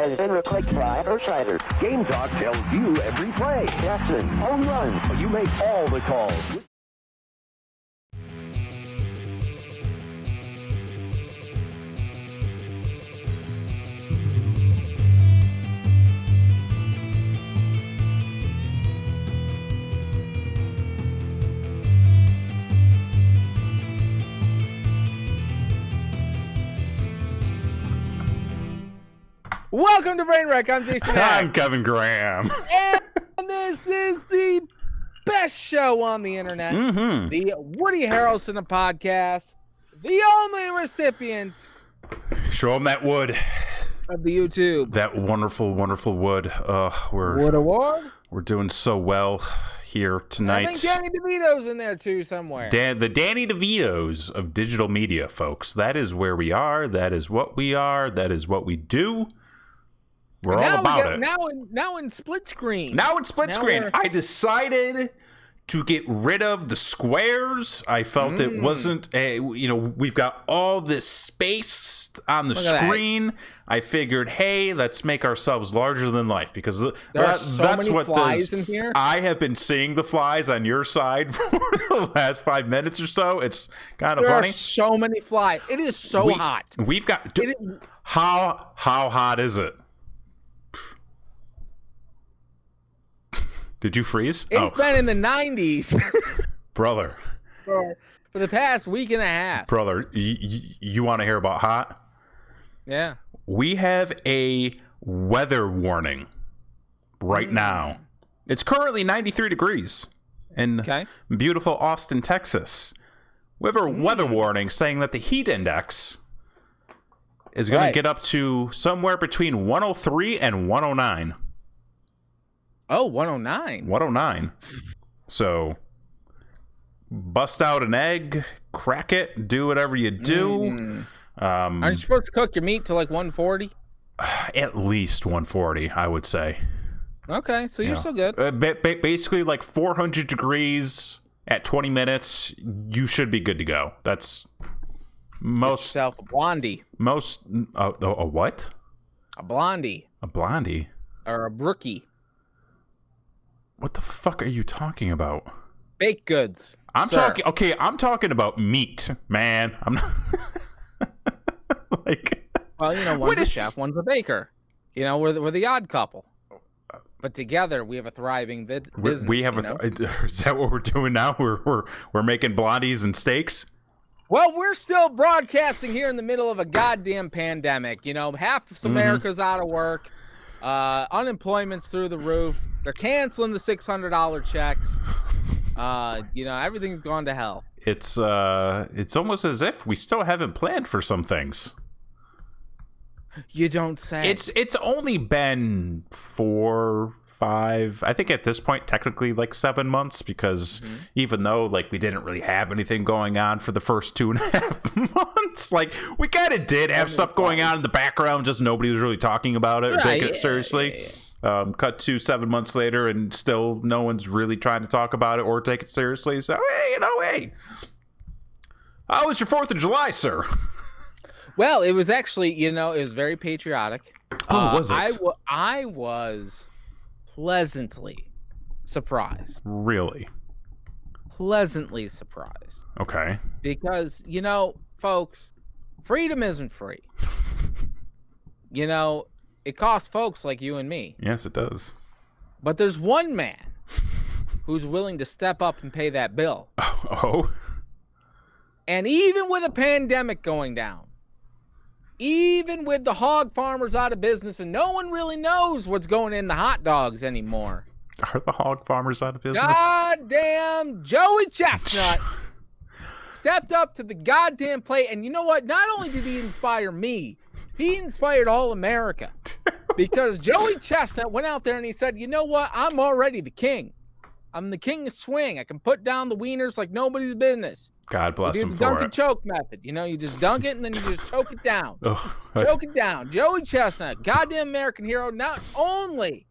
has been replaced by Earthsider. Game Talk tells you every play. Jackson, home run. You make all the calls. Welcome to Brainwreck. I'm Jason. I'm Kevin Graham. And this is the best show on the internet. The Woody Harrelson of podcast. The only recipient. Show him that wood. Of the YouTube. That wonderful, wonderful wood. Wood Award? We're doing so well here tonight. I think Danny DeVito's in there too somewhere. The Danny DeVito's of digital media, folks. That is where we are. That is what we are. That is what we do. We're all about it. Now in split screen. I decided to get rid of the squares. I felt it wasn't we've got all this space on the screen. I figured, hey, let's make ourselves larger than life because that's many what flies in here. I have been seeing the flies on your side for the last 5 minutes or so. It's kind of funny. There are so many flies. It is so hot. We've got how hot is it? Did you freeze? It's been in the 90s. Brother. For the past week and a half. Brother, you want to hear about hot? Yeah. We have a weather warning right now. It's currently 93 degrees in beautiful Austin, Texas. We have a weather warning saying that the heat index is going to get up to somewhere between 103 and 109. Oh, 109. 109. So, bust out an egg, crack it, do whatever you do. Aren't you supposed to cook your meat to like 140? At least 140, I would say. Okay, so you're still good. Basically, like 400 degrees at 20 minutes, you should be good to go. That's most. Get yourself a blondie. A what? A blondie. A blondie? Or a brookie. What the fuck are you talking about? Baked goods. I'm talking about meat, man. I'm not Well, one's a chef, one's a baker. We're the odd couple. But together we have a thriving business. We have is that what we're doing now? We're making blondies and steaks? Well, we're still broadcasting here in the middle of a goddamn pandemic. Half of America's out of work. Unemployment's through the roof. They're canceling the $600 checks. Everything's gone to hell. It's almost as if we still haven't planned for some things. You don't say. It's only been 4, 5, I think at this point technically like 7 months because even though like we didn't really have anything going on for the first 2.5 months, like we kind of did have stuff going on in the background, just nobody was really talking about it or taking it seriously. Cut to 7 months later and still no one's really trying to talk about it or take it seriously. So hey, how was your 4th of July, sir? Well, it was actually, it was very patriotic. Oh, was it? I was pleasantly surprised. Really? Pleasantly surprised. Okay. Because, folks, freedom isn't free. It costs folks like you and me. Yes, it does. But there's one man who's willing to step up and pay that bill. Oh? And even with a pandemic going down, even with the hog farmers out of business and no one really knows what's going in the hot dogs anymore. Are the hog farmers out of business? Goddamn Joey Chestnut stepped up to the goddamn plate. And you know what? Not only did he inspire me, he inspired all America. Because Joey Chestnut went out there and he said, you know what? I'm already the king. I'm the king of swing. I can put down the wieners like nobody's business. God bless him the for dunk it. and choke method. You just dunk it and then you just choke it down. Oh, choke it down. Joey Chestnut, goddamn American hero. Not only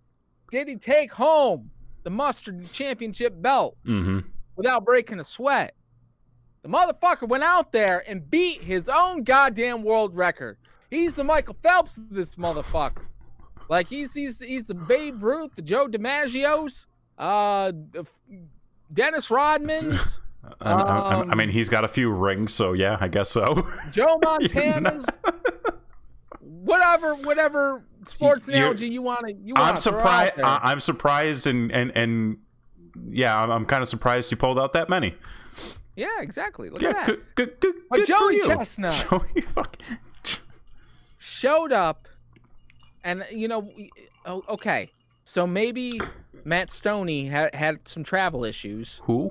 did he take home the mustard championship belt without breaking a sweat, the motherfucker went out there and beat his own goddamn world record. He's the Michael Phelps of this motherfucker. Like he's the Babe Ruth, the Joe DiMaggio's, Dennis Rodman's. I mean, he's got a few rings, so yeah, I guess so. Joe Montana's. Whatever sports analogy you want to. I'm surprised. I'm surprised, and yeah, I'm kind of surprised you pulled out that many. Yeah, exactly. Look at that. Good But Joey for you. Chestnut Joey fucking showed up, and okay, so maybe Matt Stoney had some travel issues. Who?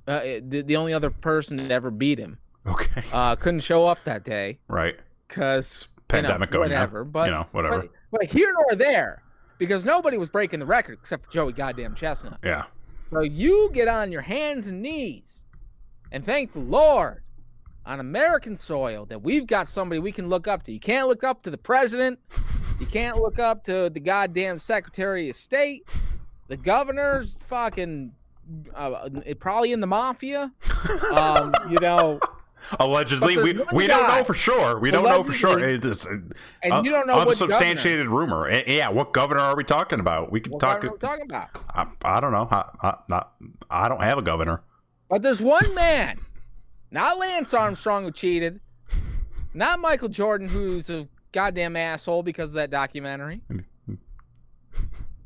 The only other person that ever beat him. Okay. Couldn't show up that day. Right. Because pandemic going whatever, on. but whatever. But here nor there, because nobody was breaking the record except for Joey goddamn Chestnut. Yeah. So you get on your hands and knees and thank the Lord on American soil that we've got somebody we can look up to. You can't look up to the president. You can't look up to the goddamn Secretary of State. The governor's fucking probably in the mafia. Allegedly, we don't know for sure. We don't know for sure. It's and you don't know what unsubstantiated rumor. Yeah, what governor are we talking about? We can talk. What are we talking about? I don't know. I don't have a governor. But there's one man, not Lance Armstrong who cheated, not Michael Jordan who's a goddamn asshole because of that documentary.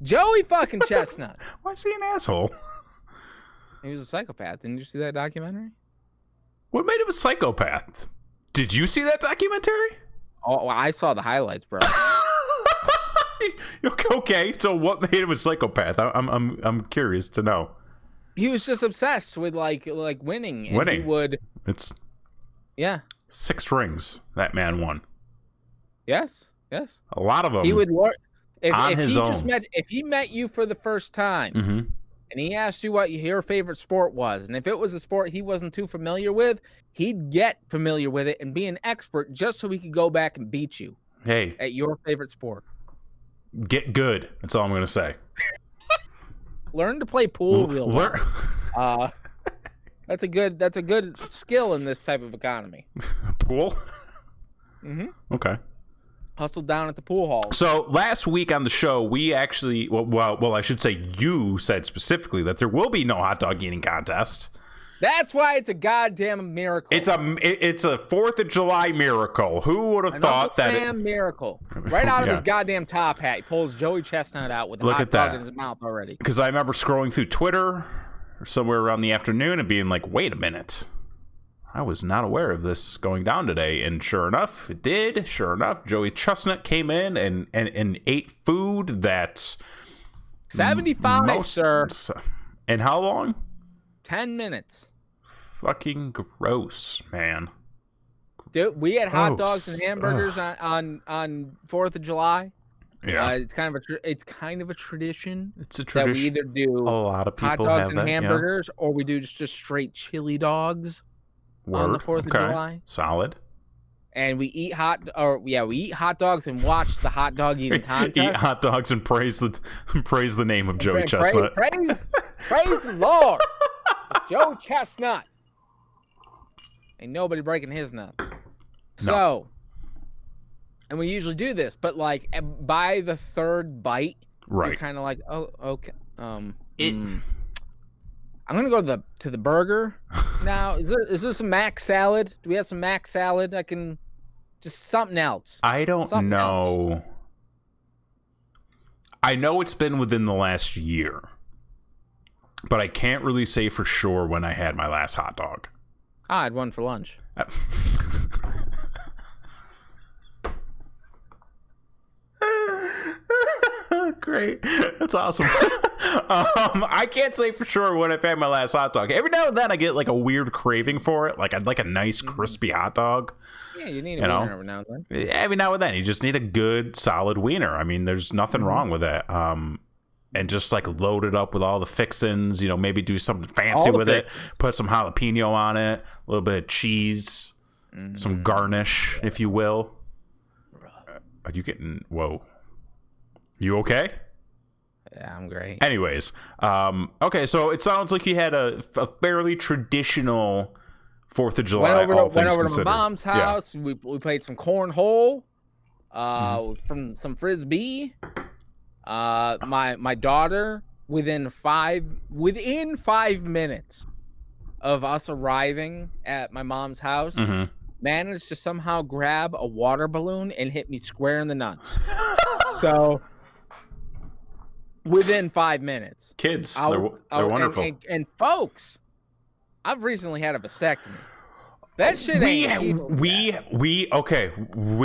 Joey fucking Chestnut. Why is he an asshole? He was a psychopath. Didn't you see that documentary? What made him a psychopath? Did you see that documentary? Oh, well, I saw the highlights, bro. Okay, so what made him a psychopath? I'm curious to know. He was just obsessed with like winning. And he would. It's 6 rings that man won. Yes. A lot of them. He would learn if he met you for the first time. Mm-hmm. And he asked you what your favorite sport was. And if it was a sport he wasn't too familiar with, he'd get familiar with it and be an expert just so he could go back and beat you. Hey. At your favorite sport. Get good. That's all I'm going to say. Learn to play pool real well. That's a good skill in this type of economy. Pool? Mm-hmm. Okay. Hustle down at the pool hall. So last week on the show, we actually, well, I should say you said specifically that there will be no hot dog eating contest. That's why it's a goddamn miracle. It's a 4th of July miracle. Who would have thought that? Sam miracle. Right out of his goddamn top hat, he pulls Joey Chestnut out with a hot dog in his mouth already. Because I remember scrolling through Twitter or somewhere around the afternoon and being like, wait a minute. I was not aware of this going down today, and sure enough, it did. Sure enough, Joey Chestnut came in and ate food that 75, sir. And how long? 10 minutes. Fucking gross, man. Dude, we had hot dogs and hamburgers on 4th of July. Yeah, it's kind of a tradition. It's a tradition that we either do a lot of people hot dogs have and that, hamburgers, or we do just straight chili dogs. On the 4th of July. Solid. And we eat hot dogs and watch the hot dog eating contest. Eat hot dogs and praise the name of Joey Chestnut. Praise the Lord. It's Joey Chestnut. Ain't nobody breaking his nuts. So, and we usually do this, but like by the 3rd bite, you're kind of like, oh, okay. I'm gonna go to the burger now. Is there some mac salad? Do we have some mac salad? I can just something else. I don't know. Else. I know it's been within the last year, but I can't really say for sure when I had my last hot dog. I had one for lunch. Great. That's awesome. I can't say for sure when I've had my last hot dog. Every now and then I get like a weird craving for it. Like I'd like a nice crispy hot dog. Yeah, you need a wiener every now and then. Every now and then. You just need a good solid wiener. I mean, there's nothing wrong with it. And just like load it up with all the fixins, maybe do something fancy with it. Put some jalapeno on it, a little bit of cheese, some garnish, if you will. Are you getting, whoa. You okay? Yeah, I'm great. Anyways, okay, so it sounds like you had a fairly traditional 4th of July. Went over to my mom's house. Yeah. We played some cornhole. from some frisbee. My daughter within 5 minutes of us arriving at my mom's house, managed to somehow grab a water balloon and hit me square in the nuts. So within 5 minutes, kids, they're wonderful. And folks, I've recently had a vasectomy. That shit ain't we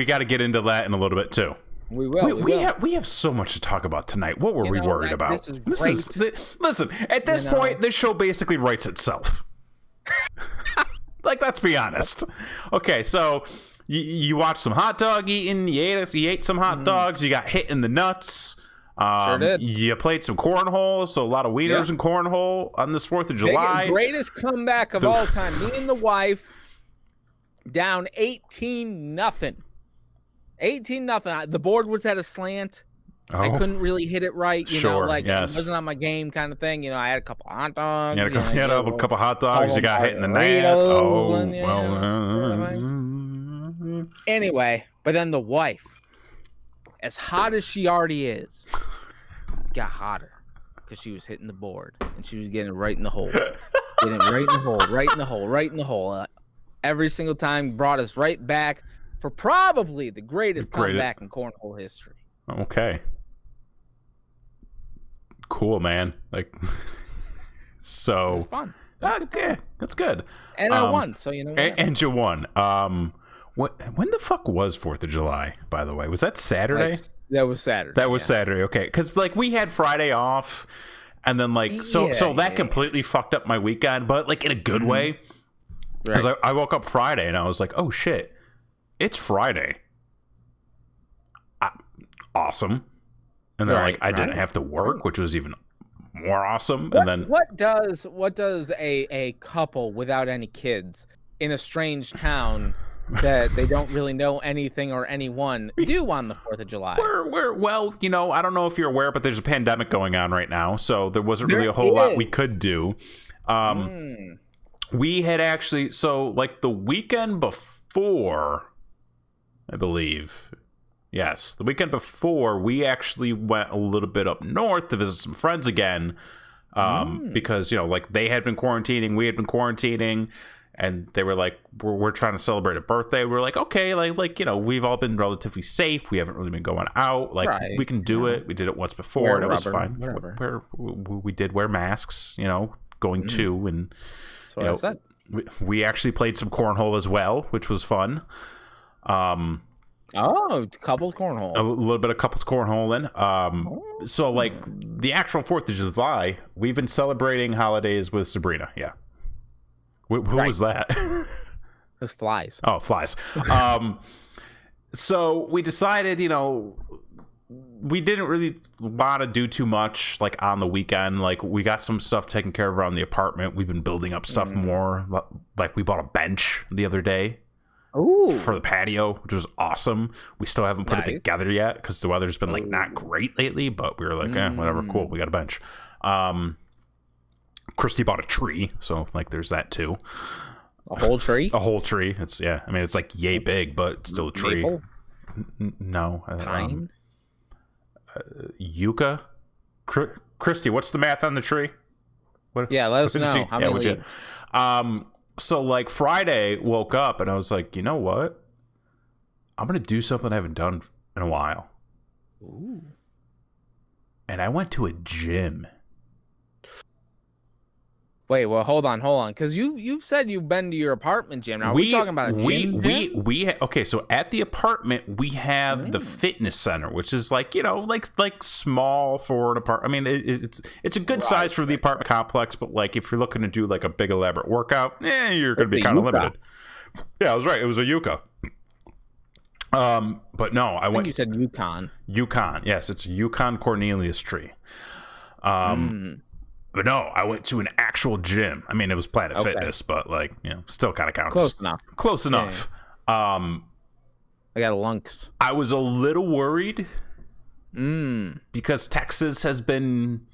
got to get into that in a little bit too. We will. We have so much to talk about tonight. What were we worried about? This is great. Listen, at this point, this show basically writes itself. Like, let's be honest. Okay, so you watched some hot dog eating. You ate some hot dogs. You got hit in the nuts. Sure did. You played some cornhole, so a lot of wieners and cornhole on this 4th of July. Greatest comeback of all time. Me and the wife down 18-0. 18-0. The board was at a slant. I couldn't really hit it right. You know, like it wasn't on my game kind of thing. You know, I had a couple of hot dogs. You had a couple of hot dogs. You got hit in the nuts. Anyway, but then the wife, as hot as she already is, got hotter because she was hitting the board and she was getting right in the hole. Getting right in the hole, right in the hole, right in the hole. Every single time brought us right back for probably the greatest comeback in cornhole history. Okay. Cool, man. Like, so. It was fun. Okay, that's good. And I won, so you know what? And you won. When the fuck was 4th of July, by the way? Was that Saturday? That was Saturday. That was Saturday, okay. Because, like, we had Friday off, and then, like, so that completely fucked up my weekend, but, like, in a good way. Because I woke up Friday, and I was like, oh, shit. It's Friday. Awesome. And then, I didn't have to work, which was even more awesome. And then what does a couple without any kids in a strange town that they don't really know anything or anyone do on the 4th of July? Well, you know, I don't know if you're aware, but there's a pandemic going on right now, so there wasn't really a whole lot we could do. We had actually, so like the weekend before, I believe. Yes, the weekend before, we actually went a little bit up north to visit some friends again, because, you know, like they had been quarantining, we had been quarantining, and they were like, we're trying to celebrate a birthday. We're like, okay, like you know, we've all been relatively safe. We haven't really been going out. Like, we can do it. We did it once before, and it was fine. We did wear masks, you know, going to, and that's what I said. We actually played some cornhole as well, which was fun. Couples cornhole. A little bit of couples cornholing. So, like, the actual 4th of July, we've been celebrating holidays with Sabrina. Yeah. Who was that? It's flies. Oh, flies. So we decided, you know, we didn't really want to do too much, like, on the weekend. Like, we got some stuff taken care of around the apartment. We've been building up stuff more. Like, we bought a bench the other day. Ooh. For the patio, which was awesome. We still haven't put it together yet because the weather's been like not great lately, but we were like, whatever, cool, we got a bench. Christy bought a tree, so like there's that too. A whole tree? A whole tree. It's I mean, it's like yay big, but it's still a tree. Maple? No. Pine? Yucca? Christy, what's the math on the tree? What? Yeah, let us know. How many leaves? So, like, Friday, woke up, and I was like, you know what? I'm going to do something I haven't done in a while. Ooh. And I went to a gym. Wait, well, hold on, because you've said you've been to your apartment gym. Now, are we talking about a gym? Okay, so at the apartment we have the fitness center, which is like, you know, like small for an apartment. I mean, it's a good size for the apartment complex, but like if you're looking to do like a big elaborate workout, you're going to be kind of limited. Yeah, I was right. It was a Yucca. But no, I went. You said Yukon. Yukon, yes, it's a Yukon Cornelius tree. But no, I went to an actual gym. I mean, it was Planet Fitness, but like, you know, still kind of counts. Close enough. I got a lunks. I was a little worried because Texas has been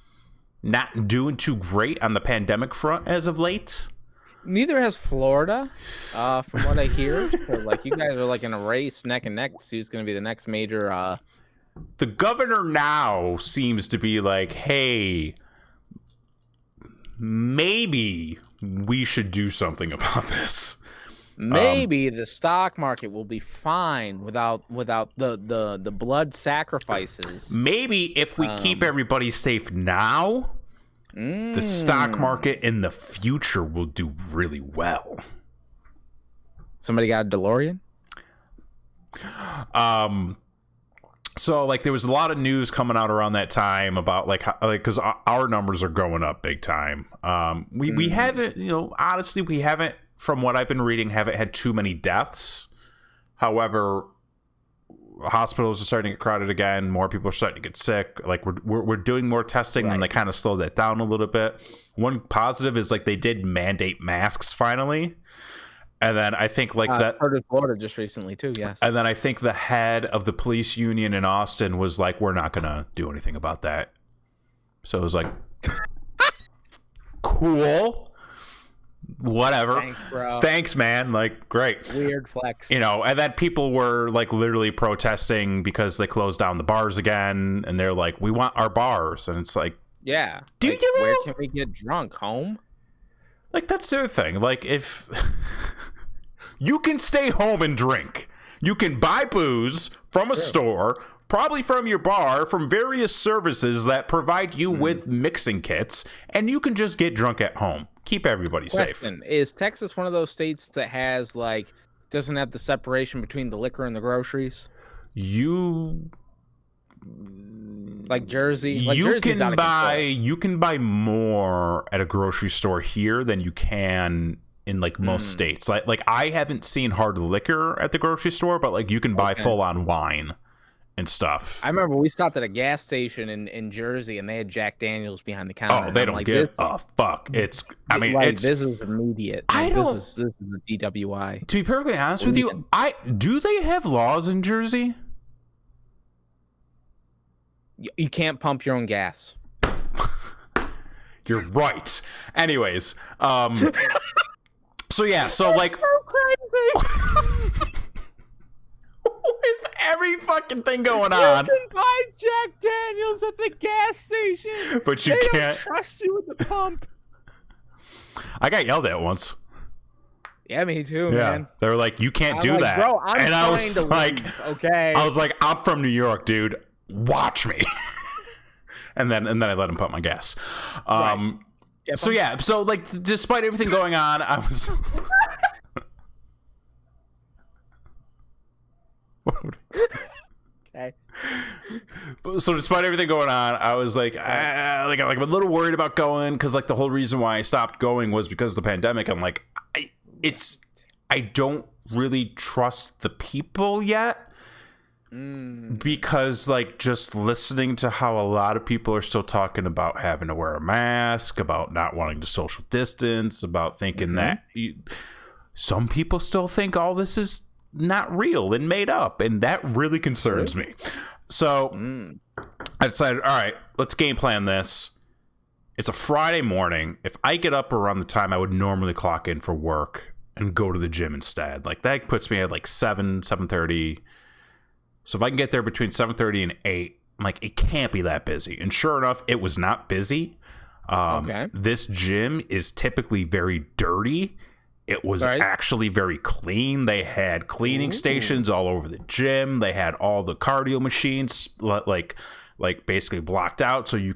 not doing too great on the pandemic front as of late. Neither has Florida, from what I hear. So, like, you guys are like in a race, neck and neck, to see who's going to be the next major. The governor now seems to be like, hey, maybe we should do something about this. Maybe the stock market will be fine without the blood sacrifices. Maybe if we keep everybody safe now, the stock market in the future will do really well. Somebody got a DeLorean? So like there was a lot of news coming out around that time about like because our numbers are going up big time. We haven't, honestly, we haven't, from what I've been reading, haven't had too many deaths. However, hospitals are starting to get crowded again. More people are starting to get sick. Like we're doing more testing, and they kind of slowed that down a little bit. One positive is like they did mandate masks finally. And then I think like that part of Florida just recently too, yes. And then I think the head of the police union in Austin was like, we're not gonna do anything about that. So it was like, cool. Whatever. Thanks, bro. Thanks, man. Like, great. Weird flex. And then people were like literally protesting because they closed down the bars again, and they're like, we want our bars. And it's like, yeah. do like, you know? Where can we get drunk? Home? Like, that's the other thing. Like, if you can stay home and drink, you can buy booze from a store, probably from your bar, from various services that provide you with mixing kits, and you can just get drunk at home. Keep everybody safe. Is Texas one of those states that has like doesn't have the separation between the liquor and the groceries? Like Jersey, like you can buy more at a grocery store here than you can in like most states. Like I haven't seen hard liquor at the grocery store, but like you can buy full on wine and stuff. I remember we stopped at a gas station in Jersey, and they had Jack Daniels behind the counter. Oh, they don't give a fuck. It's this is immediate. Like, this is a DWI. To be perfectly honest with you, do they have laws in Jersey? You can't pump your own gas. You're right. Anyways, so yeah, so like so crazy. with every fucking thing going on, you can buy Jack Daniels at the gas station, but you they can't don't trust you with the pump. I got yelled at once. Yeah, me too, man. They were like, you can't do like, that. Bro, I'm and I trying was to like, leave, okay. I was like, I'm from New York, dude. Watch me. and then I let him pump my gas. So yeah, so like despite everything going on, I was okay. So despite everything going on, I was like I'm a little worried about going, because like the whole reason why I stopped going was because of the pandemic. I'm like, I don't really trust the people yet. Because like just listening to how a lot of people are still talking about having to wear a mask, about not wanting to social distance, about thinking that some people still think all this is not real and made up, and that really concerns me. So I decided, all right, let's game plan this. It's a Friday morning. If I get up around the time I would normally clock in for work and go to the gym instead, like that puts me at like 7:30. So if I can get there between 7:30 and 8, I'm like, it can't be that busy. And sure enough, it was not busy. This gym is typically very dirty. It was actually very clean. They had cleaning stations all over the gym. They had all the cardio machines like basically blocked out, so you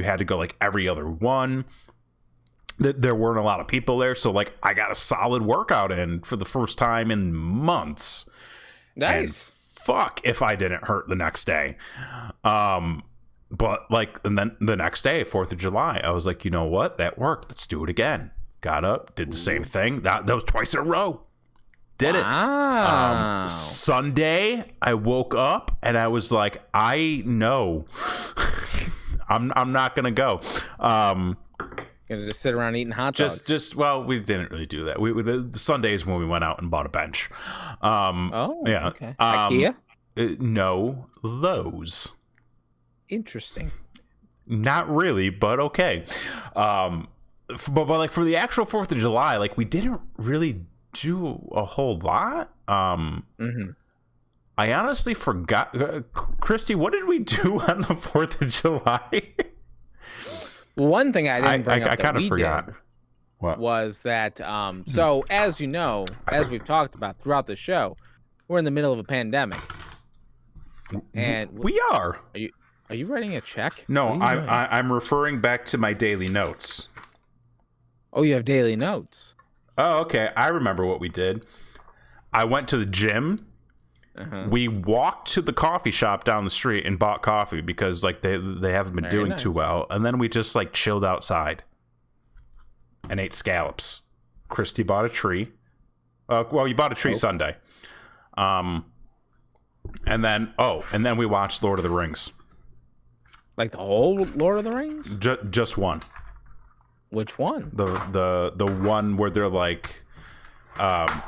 had to go like every other one. There weren't a lot of people there, so like I got a solid workout in for the first time in months. Nice. And fuck if I didn't hurt the next day. But like, and then the next day, 4th of July, I was like, you know what? That worked. Let's do it again. Got up, did the same thing. That was twice in a row. Did it. Sunday, I woke up and I was like, I know I'm not gonna go. Gonna just sit around eating hot dogs. Well, we didn't really do that. The Sundays when we went out and bought a bench. Yeah. Okay. IKEA? No, Lowe's. Interesting. Not really, but okay. but like for the actual 4th of July, like we didn't really do a whole lot. I honestly forgot. Christy, what did we do on the 4th of July? One thing I didn't bring up that kind of we forgot. did What? was that, so as you know, as we've talked about throughout the show, we're in the middle of a pandemic. And we are. Are you writing a check? No, I'm referring back to my daily notes. Oh, you have daily notes. Oh, okay. I remember what we did. I went to the gym. We walked to the coffee shop down the street and bought coffee because like they haven't been doing too well. And then we just like chilled outside and ate scallops. Christy bought a tree. Well, you bought a tree Sunday. And then we watched Lord of the Rings. Like the whole Lord of the Rings? Just one. Which one? The one where they're like,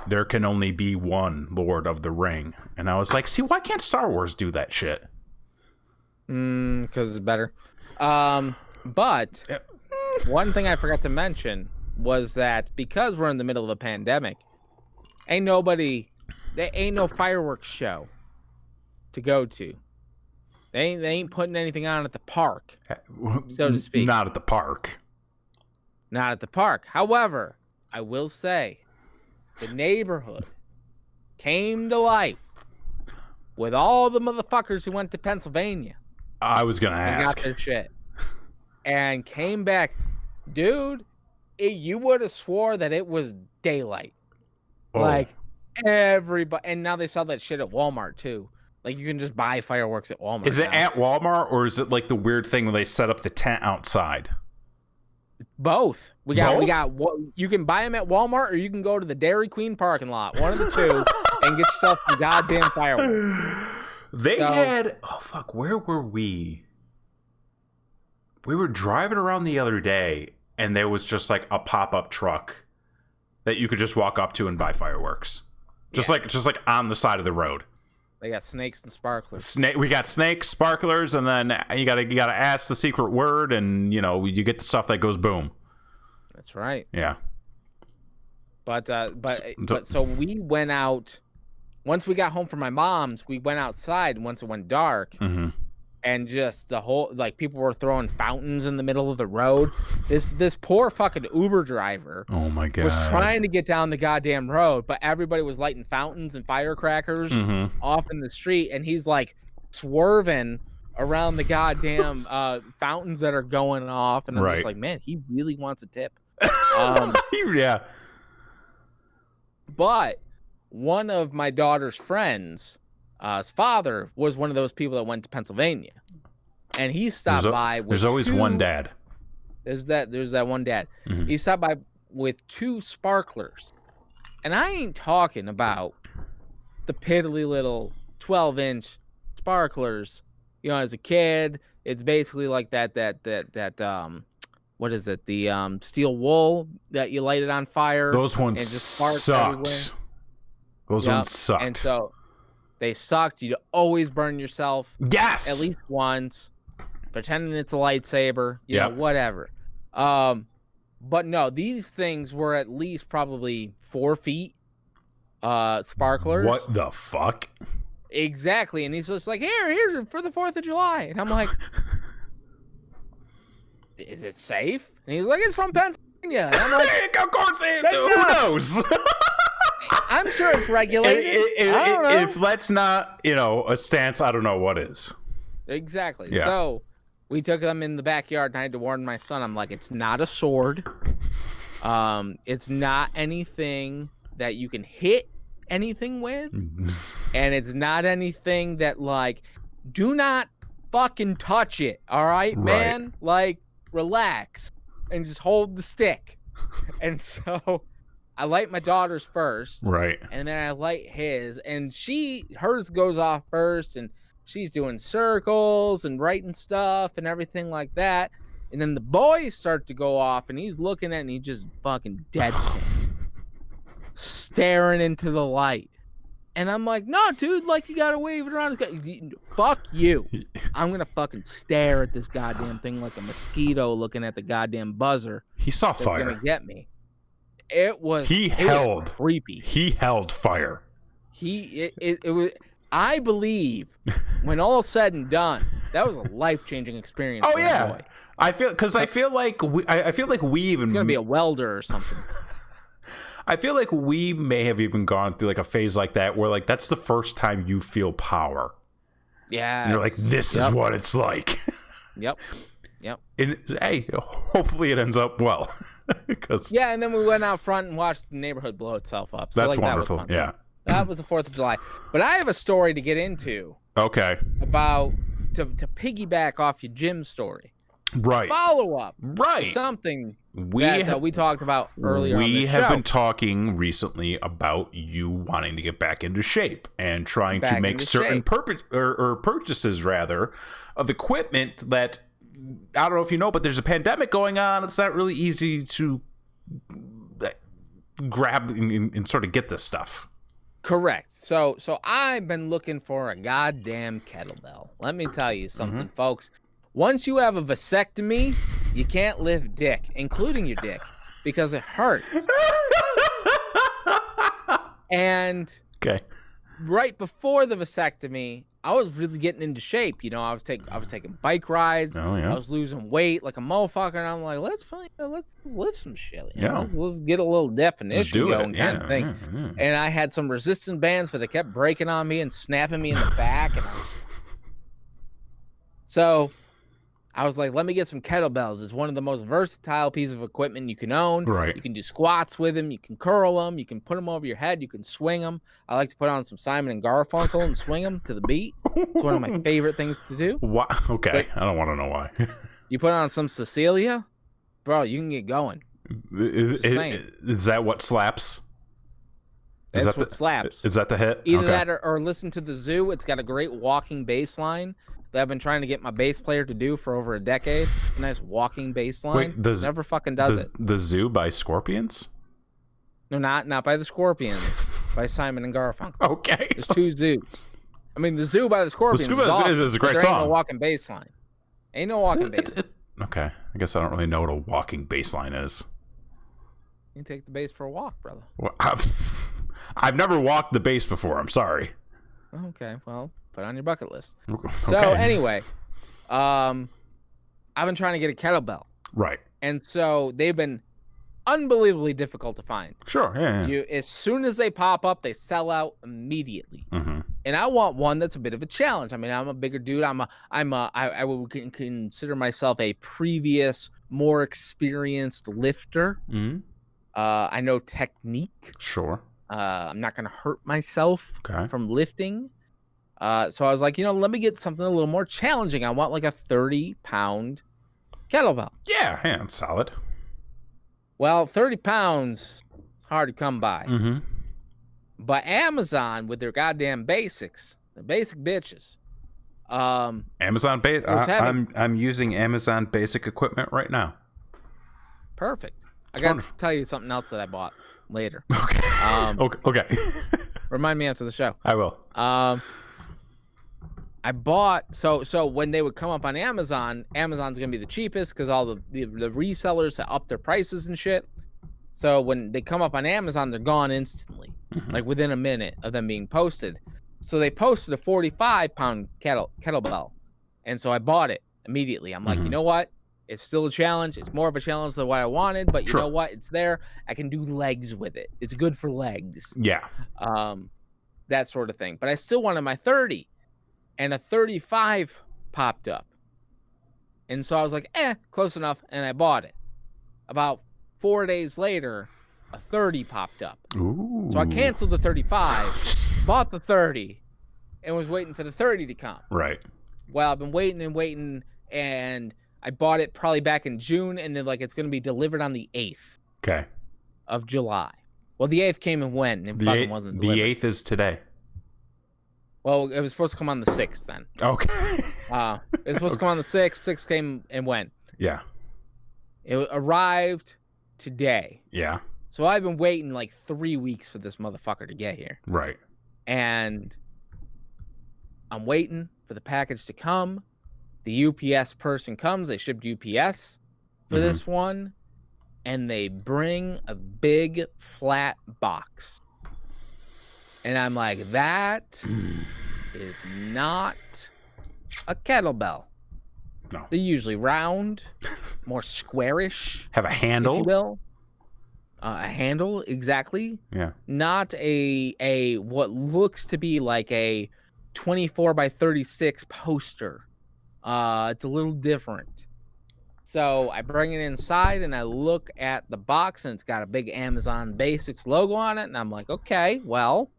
there can only be one Lord of the Ring. And I was like, see, why can't Star Wars do that shit? Because it's better. But one thing I forgot to mention was that because we're in the middle of a pandemic, there ain't no fireworks show to go to. They ain't putting anything on at the park, so to speak. Not at the park. Not at the park. However, I will say the neighborhood came to life with all the motherfuckers who went to Pennsylvania. I was going to ask. Got their shit. And came back. Dude, you would have swore that it was daylight. Oh. Like, everybody. And now they sell that shit at Walmart, too. Like, you can just buy fireworks at Walmart. Is it at Walmart, or is it like the weird thing where they set up the tent outside? Both. We got. You can buy them at Walmart, or you can go to the Dairy Queen parking lot. One of the two, and get yourself some goddamn fireworks. They had. Oh fuck! Where were we? We were driving around the other day, and there was just like a pop-up truck that you could just walk up to and buy fireworks, just like on the side of the road. They got snakes and sparklers. We got snakes, sparklers, and then you gotta ask the secret word, and you get the stuff that goes boom. That's right. Yeah. But so we went out once we got home from my mom's. We went outside once it went dark, and just the whole people were throwing fountains in the middle of the road. This poor fucking Uber driver. Oh my god. Was trying to get down the goddamn road, but everybody was lighting fountains and firecrackers off in the street, and he's like swerving around the goddamn fountains that are going off, and I'm just like, man, he really wants a tip. Yeah. But one of my daughter's friends, his father was one of those people that went to Pennsylvania, and he stopped by. There's always one dad. There's that one dad. He stopped by with 2 sparklers, and I ain't talking about the piddly little 12-inch sparklers. As a kid, it's basically like that what is it? The steel wool that you light it on fire. Those ones and just sparks sucked. everywhere. Those ones sucked. And so they sucked. You'd always burn yourself. Yes. At least once. Pretending it's a lightsaber. You know, whatever. But no, these things were at least probably 4 feet. Sparklers. What the fuck? Exactly. And he's just like, here's for the 4th of July. And I'm like, is it safe? And he's like, it's from Pennsylvania. And I'm like, of course it is. Who knows? I'm sure it's regulated. I don't know. If that's not, a stance, I don't know what is. Exactly. Yeah. So we took them in the backyard, and I had to warn my son. I'm like, it's not a sword. It's not anything that you can hit anything with. And it's not anything that, do not fucking touch it. All right, man? Relax and just hold the stick. And so I light my daughter's first. Right. And then I light his, and hers goes off first, and she's doing circles and writing stuff and everything like that. And then the boys start to go off, and he's looking at it, and he just fucking deadpan, staring into the light. And I'm like, no, dude, you gotta wave it around. Fuck you. I'm gonna fucking stare at this goddamn thing like a mosquito looking at the goddamn buzzer. He saw that's fire. gonna get me. It was creepy. He held fire. It was. I believe when all said and done, that was a life-changing experience. Oh for yeah, boy. I feel like we even He's gonna be a welder or something. I feel like we may have even gone through like a phase like that where like that's the first time you feel power. Yeah, And you're like, this is what it's like. Yep. And hey, hopefully it ends up well. Yeah, and then we went out front and watched the neighborhood blow itself up. So that's like, wonderful. That was yeah. That was the 4th of July. But I have a story to get into. Okay. About to piggyback off your gym story. Right. Follow up. Right. Something that we talked about earlier. We have been talking recently about you wanting to get back into shape and trying to make certain purchases rather of equipment that I don't know if you know, but there's a pandemic going on. It's not really easy to grab and sort of get this stuff. Correct. So I've been looking for a goddamn kettlebell. Let me tell you something, folks. Once you have a vasectomy, you can't lift dick, including your dick, because it hurts. And right before the vasectomy, I was really getting into shape. You know, I was taking bike rides. Oh, yeah. I was losing weight like a motherfucker, and I'm like, let's lift some shit. You know? Let's get a little definition going, kind of thing. Yeah. And I had some resistance bands, but they kept breaking on me and snapping me in the back, and so I was like, let me get some kettlebells. It's one of the most versatile pieces of equipment you can own. Right. You can do squats with them. You can curl them. You can put them over your head. You can swing them. I like to put on some Simon and Garfunkel and swing them to the beat. It's one of my favorite things to do. Why? Okay. But I don't want to know why. you put on some Cecilia, bro, you can get going. Is that what slaps? That's what slaps. Is that the hit? Either that or listen to the Zoo. It's got a great walking bass line that I've been trying to get my bass player to do for over a decade. A nice walking bass line. Wait, never fucking does it. The Zoo by Scorpions? No, not by the Scorpions. By Simon and Garfunkel. Okay. There's two Zoos. I mean, the Zoo by the Scorpions is a great there song. Ain't no walking bass line. Ain't no walking bass line. Okay. I guess I don't really know what a walking bass line is. You can take the bass for a walk, brother. Well, I've never walked the bass before. I'm sorry. Okay, well, put it on your bucket list. Okay. So anyway, I've been trying to get a kettlebell. Right. And so they've been unbelievably difficult to find. Sure, yeah. As soon as they pop up, they sell out immediately. Mm-hmm. And I want one that's a bit of a challenge. I mean, I'm a bigger dude. I would consider myself a previous, more experienced lifter. Mm-hmm. I know technique. Sure. I'm not going to hurt myself from lifting. So I was like, let me get something a little more challenging. I want like a 30-pound kettlebell. Yeah, it's solid. Well, 30 pounds, hard to come by. Mm-hmm. But Amazon, with their goddamn basics, the basic bitches. Amazon I'm using Amazon basic equipment right now. Perfect. I got to tell you something else that I bought later. Okay. Okay. Remind me after the show. I will. I bought so when they would come up on Amazon's gonna be the cheapest because all the resellers up their prices and shit. So when they come up on Amazon, they're gone instantly, like within a minute of them being posted. So they posted a 45-pound kettlebell, and so I bought it immediately. I'm like, you know what? It's still a challenge. It's more of a challenge than what I wanted, but you know what? It's there. I can do legs with it. It's good for legs. Yeah. That sort of thing. But I still wanted my 30. And a 35 popped up. And so I was like, close enough. And I bought it. About 4 days later, a 30 popped up. Ooh. So I canceled the 35, bought the 30, and was waiting for the 30 to come. Right. Well, I've been waiting, and I bought it probably back in June, and then it's going to be delivered on the 8th of July. Well, the 8th came and went, and it fucking wasn't delivered. The 8th is today. Well, it was supposed to come on the 6th then. Okay. It was supposed to come on the 6th. 6th came and went. Yeah. It arrived today. Yeah. So I've been waiting like 3 weeks for this motherfucker to get here. Right. And I'm waiting for the package to come. The UPS person comes. They shipped UPS for this one. and they bring a big flat box. And I'm like, that is not a kettlebell. No. They're usually round, more squarish. Have a handle? If you will. A handle, exactly. Yeah. Not a what looks to be like a 24 by 36 poster. It's a little different. So I bring it inside and I look at the box and it's got a big Amazon Basics logo on it. And I'm like, okay, well,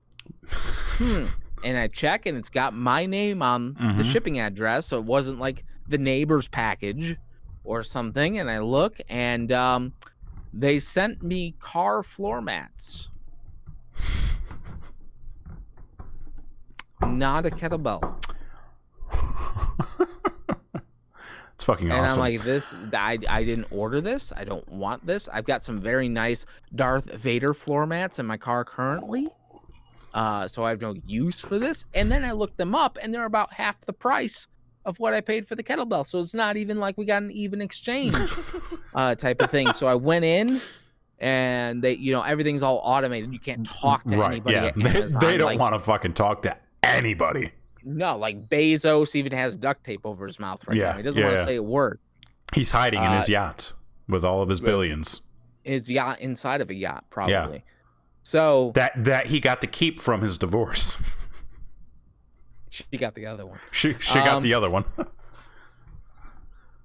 and I check and it's got my name on the shipping address. So it wasn't like the neighbor's package or something. And I look and they sent me car floor mats. Not a kettlebell. It's fucking and awesome. I'm like, this, I didn't order this. I don't want this. I've got some very nice Darth Vader floor mats in my car currently. So I have no use for this. And then I looked them up and they're about half the price of what I paid for the kettlebell. So it's not even like we got an even exchange type of thing. So I went in and they, everything's all automated. You can't talk to anybody. Yeah. At Amazon. They don't want to fucking talk to anybody. No, like Bezos even has duct tape over his mouth right now. He doesn't want to say a word. He's hiding in his yacht with all of his billions. His yacht inside of a yacht, probably. Yeah. So that he got to keep from his divorce. She got the other one. She got the other one.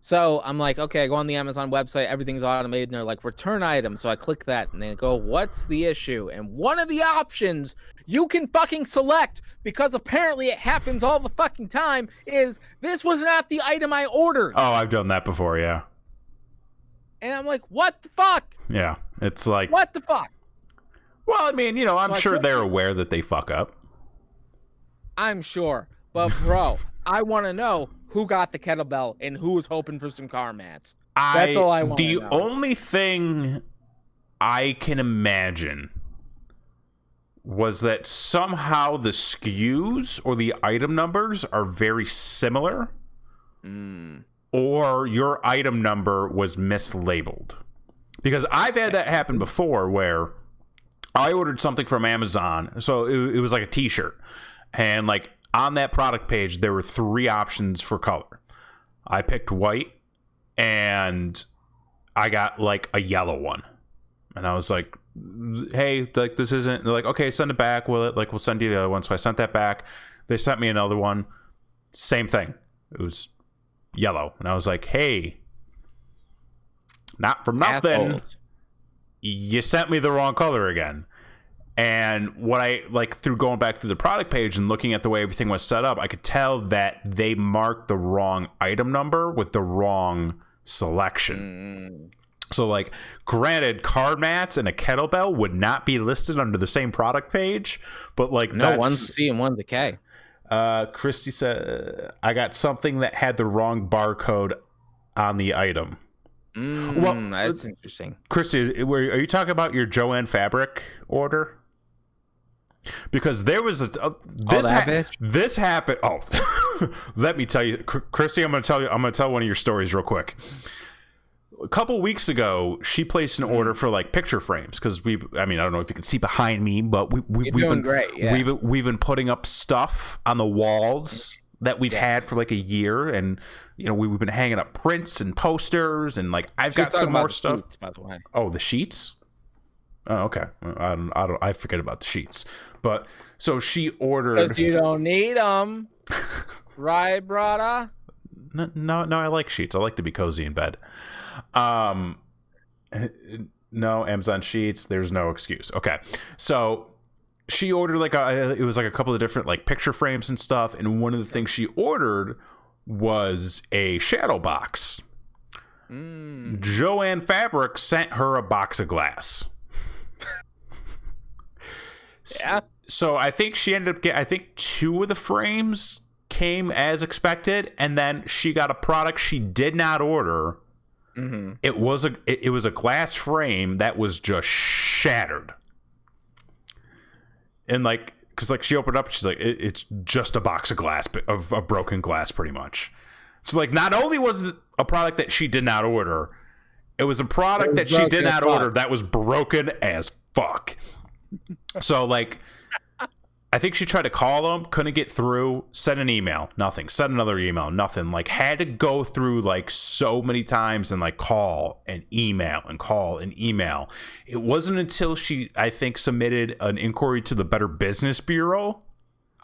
So I'm like, okay, I go on the Amazon website. Everything's automated. And they're like, return item. So I click that and they go, what's the issue? And one of the options you can fucking select, because apparently it happens all the fucking time, is this was not the item I ordered. Oh, I've done that before, yeah. And I'm like, what the fuck? Yeah, it's like... What the fuck? Well, I mean, I'm sure they're aware that they fuck up. I'm sure. But, bro, I want to know who got the kettlebell and who was hoping for some car mats. That's all I want to know. The only thing I can imagine was that somehow the SKUs or the item numbers are very similar, or your item number was mislabeled. Because I've had that happen before where I ordered something from Amazon, so it was like a t-shirt, and like on that product page there were 3 options for color. I picked white and I got like a yellow one, and I was like, hey, like this isn't. They're like, okay, send it back. We'll send you the other one. So I sent that back. They sent me another one, same thing. It was yellow, and I was like, hey, not for nothing, Assholes. You sent me the wrong color again. And what I like, through going back to the product page and looking at the way everything was set up, I could tell that they marked the wrong item number with the wrong selection. So, like, granted, card mats and a kettlebell would not be listed under the same product page, but like, no, one's a C and one's a K. Christy said, I got something that had the wrong barcode on the item. Well, that's interesting. Christy, are you talking about your Joanne Fabric order? Because there was this happened. Oh, let me tell you, Christy. I'm going to tell one of your stories real quick. A couple weeks ago, she placed an order for like picture frames because I don't know if you can see behind me, but we've been great. Yeah. We've been putting up stuff on the walls that we've had for like a year, and we've been hanging up prints and posters, and like I've got some more stuff. Sheets, by the way. Oh, the sheets. Oh, okay. I forget about the sheets, but so she ordered. Because you don't need them, right, brother? No, I like sheets. I like to be cozy in bed. No, Amazon sheets. There's no excuse. Okay, so she ordered it was like a couple of different like picture frames and stuff, and one of the things she ordered was a shadow box. Joanne Fabric sent her a box of glass. Yeah. So I think she ended up getting, I think 2 of the frames came as expected, and then she got a product she did not order. It was a glass frame that was just shattered. And like, because like she opened up, she's like, it's just a box of glass, of broken glass, pretty much. So like, not only was it a product that she did not order, It was a product that she did not order that was broken as fuck. So, like, I think she tried to call him, couldn't get through, sent an email, nothing. Sent another email, nothing. Like, had to go through, like, so many times and, like, call and email and call and email. It wasn't until she, I think, submitted an inquiry to the Better Business Bureau.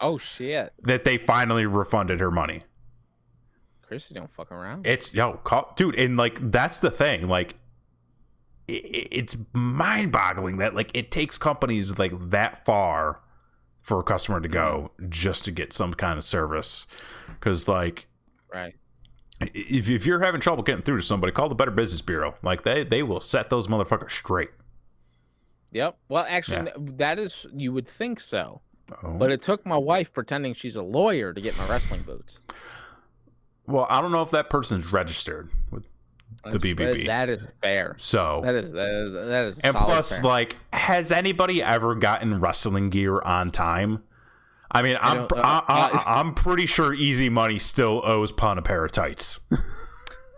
Oh, shit. That they finally refunded her money. Chrissy don't fuck around. Dude, and, like, that's the thing. Like, it's mind-boggling that, like, it takes companies, like, that far for a customer to go just to get some kind of service. Because, like, right, if you're having trouble getting through to somebody, call the Better Business Bureau. Like, they will set those motherfuckers straight. Yep. Well, actually, that is, you would think so. Oh. But it took my wife pretending she's a lawyer to get my wrestling boots. Well, I don't know if that person's registered with the BBB. That is fair. So that is and plus, fair. like, has anybody ever gotten wrestling gear on time? I mean, I'm pretty sure Easy Money still owes Pun a pair of tights.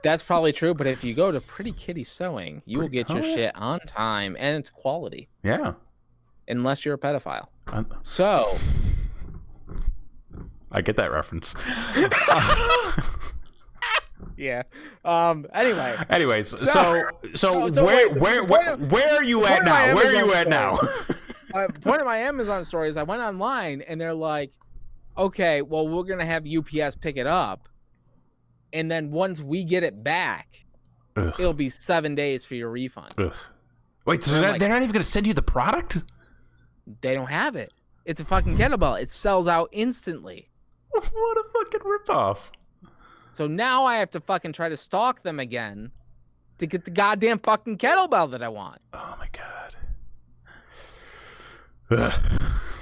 That's probably true, but if you go to Pretty Kitty Sewing, you will get your shit on time and it's quality. Yeah. Unless you're a pedophile. So I get that reference. Yeah. Anyways, so where are you at now? Where are you at now? One of my Amazon stories, I went online and they're like, okay, well, we're going to have UPS pick it up. And then once we get it back, it'll be 7 days for your refund. Ugh. Wait, so they're not even going to send you the product? They don't have it. It's a fucking kettlebell. It sells out instantly. What a fucking ripoff. So now I have to fucking try to stalk them again to get the goddamn fucking kettlebell that I want. Oh my god.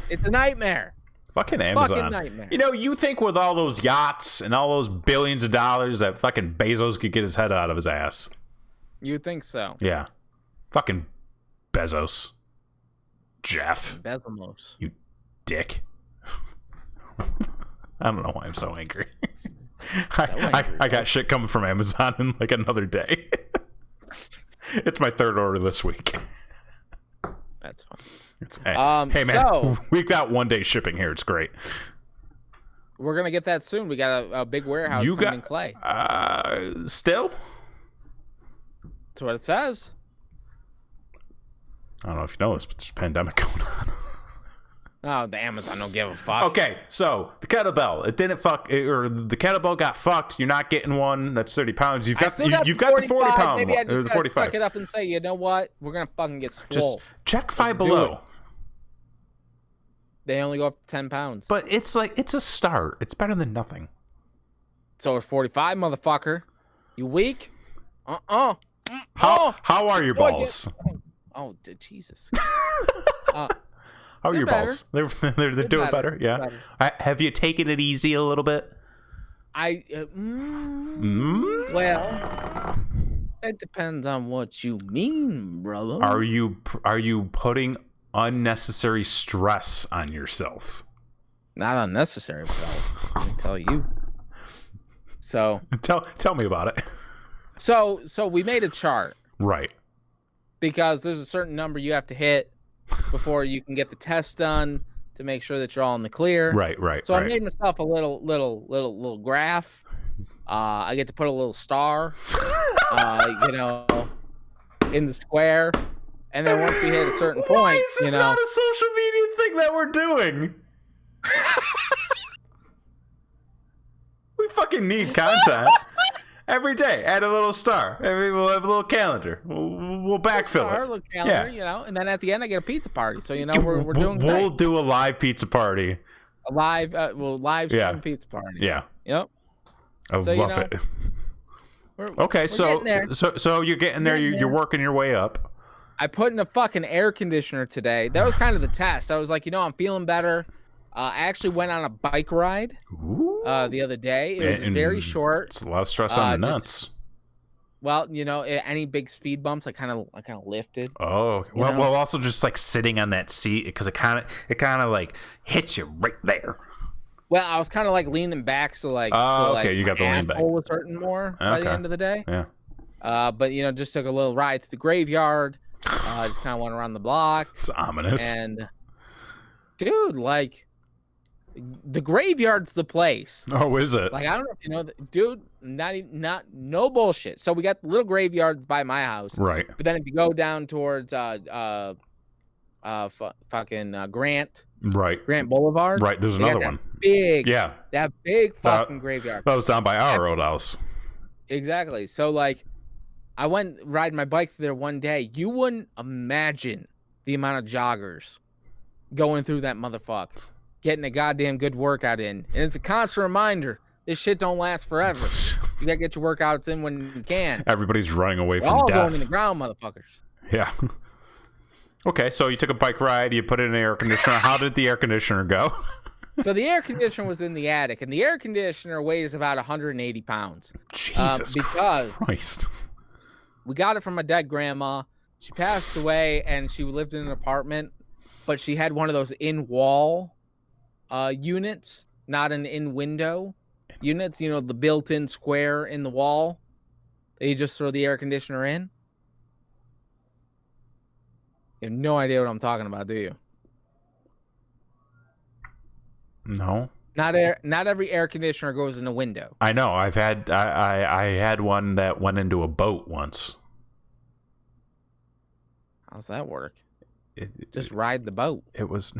It's a nightmare. Fucking Amazon. Fucking nightmare. You know, you think with all those yachts and all those billions of dollars that fucking Bezos could get his head out of his ass. You think so? Yeah. Fucking Bezos. Jeff. Bezos. You dick. I don't know why I'm so angry. I got shit coming from Amazon in like another day. It's my third order this week. That's fine. Hey man, so, we've got 1 day shipping here. It's great. We're gonna get that soon. We got a big warehouse coming in Clay. Still? That's what it says. I don't know if you know this, but there's a pandemic going on. Oh, the Amazon don't give a fuck. Okay, so the kettlebell, it didn't fuck, or the kettlebell got fucked. You're not getting one that's 30 pounds. You've got the 40 pound. Maybe I just gotta suck it up and say, you know what? We're gonna fucking get swole. Just check Five Below. They only go up to 10 pounds. But it's like, it's a start. It's better than nothing. So it's 45, motherfucker. You weak? How are your balls? Oh, Jesus. How are your balls? They're doing better. Yeah. Better. Have you taken it easy a little bit? Well, it depends on what you mean, brother. Are you putting unnecessary stress on yourself? Not unnecessary, but I'll tell you. So tell me about it. So we made a chart. Right. Because there's a certain number you have to hit before you can get the test done to make sure that you're all in the clear. Right. So I made myself a little graph. I get to put a little star, in the square. And then once we hit a certain point, why is this not a social media thing that we're doing? We fucking need content. Every day, add a little star. We'll have a little calendar. We'll backfill it. A little calendar, and then at the end I get a pizza party. So we're doing great. We'll do a live pizza party. A live, live stream pizza party. Yeah. Yep. I love it. Okay, so you're getting there. You're working your way up. I put in a fucking air conditioner today. That was kind of the test. I was like, I'm feeling better. I actually went on a bike ride the other day. It was very short. It's a lot of stress on the nuts. Any big speed bumps, I kind of lifted. Oh, well, also just like sitting on that seat because it kind of like hits you right there. Well, I was kind of like leaning back, so like, okay, you got the lean back. Was hurting more by the end of the day. Yeah. But just took a little ride to the graveyard. Just kind of went around the block. It's ominous. And dude, like, the graveyard's the place. Oh, is it? Like, I don't know if you know that, dude. No bullshit. So we got the little graveyards by my house, Right. but then if you go down towards Grant Boulevard, Right. There's they got another that one. Big, Yeah. that big fucking graveyard. That was down by our old house. Exactly. So like, I went riding my bike through there one day. You wouldn't imagine the amount of joggers going through that motherfucker, getting a goddamn good workout in. And it's a constant reminder, this shit don't last forever. You gotta get your workouts in when you can. Everybody's running away We're from all death. going in the ground, motherfuckers. Yeah. Okay, so you took a bike ride, you put in an air conditioner. How did the air conditioner go? So the air conditioner was in the attic, and the air conditioner weighs about 180 pounds. Jesus because Christ. we got it from my dead grandma. She passed away, and she lived in an apartment, but she had one of those in-wall units, not an in-window units. The built-in square in the wall that you just throw the air conditioner in. You have no idea what I'm talking about, do you? No. Not every air conditioner goes in a window. I know. I had one that went into a boat once. How's that work? It Just ride the boat. It was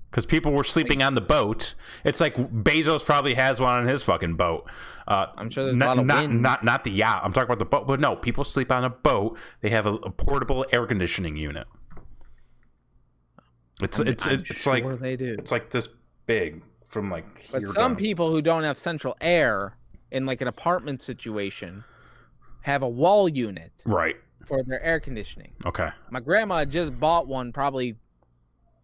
because people were sleeping on the boat. It's like Bezos probably has one on his fucking boat. I'm sure there's a lot of wind. Not the yacht. I'm talking about the boat. But no, people sleep on a boat. They have a portable air conditioning unit. It's sure like they do. It's like this big from like. But here some down. people who don't have central air in like an apartment situation have a wall unit Right. for their air conditioning. Okay. My grandma had just bought one probably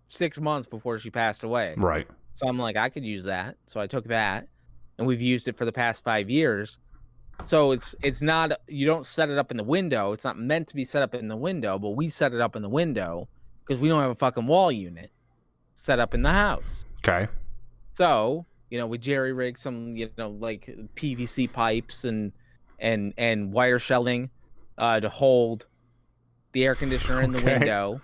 6 months before she passed away. Right. So I'm like, I could use that. So I took that, and we've used it for the past 5 years. So it's not, you don't set it up in the window. It's not meant to be set up in the window, but we set it up in the window because we don't have a fucking wall unit set up in the house. Okay. So, we jerry rig some, like PVC pipes and wire shelling to hold the air conditioner in the window.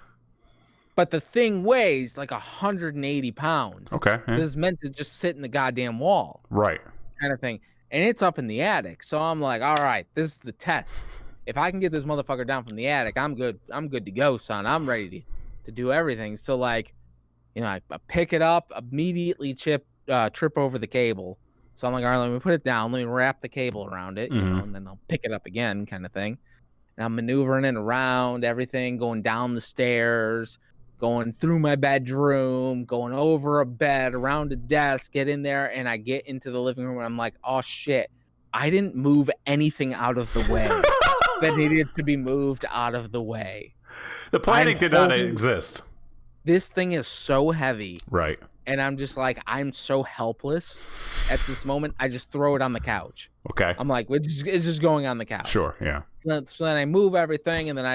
But the thing weighs like 180 pounds. Okay. Yeah. This is meant to just sit in the goddamn wall. Right. Kind of thing. And it's up in the attic. So I'm like, all right, this is the test. If I can get this motherfucker down from the attic, I'm good. I'm good to go, son. I'm ready to do everything. So like, I pick it up, immediately trip over the cable. So I'm like, all right, let me put it down. Let me wrap the cable around it, and then I'll pick it up again, kind of thing. And I'm maneuvering it around everything, going down the stairs, going through my bedroom, going over a bed, around a desk, get in there, and I get into the living room, and I'm like, oh shit, I didn't move anything out of the way that needed to be moved out of the way. The planning did not exist. This thing is so heavy. Right. And I'm just like, I'm so helpless at this moment. I just throw it on the couch. Okay. I'm like, it's just going on the couch. Sure. Yeah. So then I move everything, and then